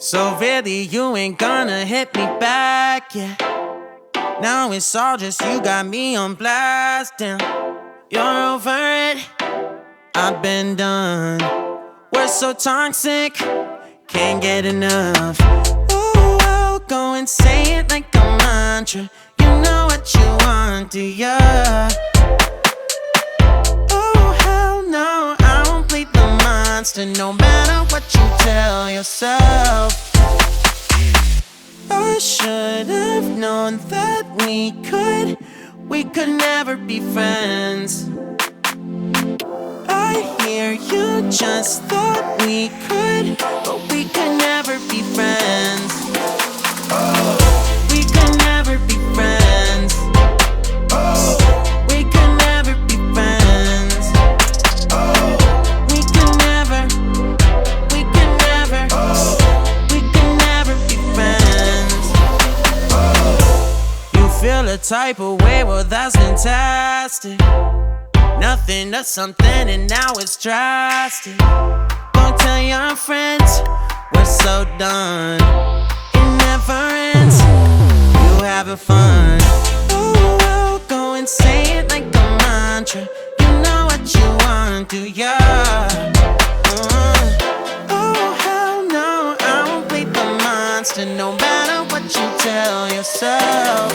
So really you ain't gonna hit me back, yeah. Now it's all just you got me on blast, damn. You're over it, I've been done. We're so toxic, can't get enough. Ooh, I'll go and say it like a mantra. You know what you want, do ya? Oh, hell no, I won't play the monster, no matter what you tell yourself. I should have known that we could never be friends. I hear you just thought we could, but we could never be friends. We could never be friends. We could never be friends. We could never, we could never, we could never be friends. You feel a type of way, well that's fantastic. Nothing to something and now it's drastic. Don't tell your friends, we're so done. It never ends, you having fun. Oh, I'll go and say it like a mantra. You know what you want, do ya? Oh, hell no, I won't play the monster, no matter what you tell yourself.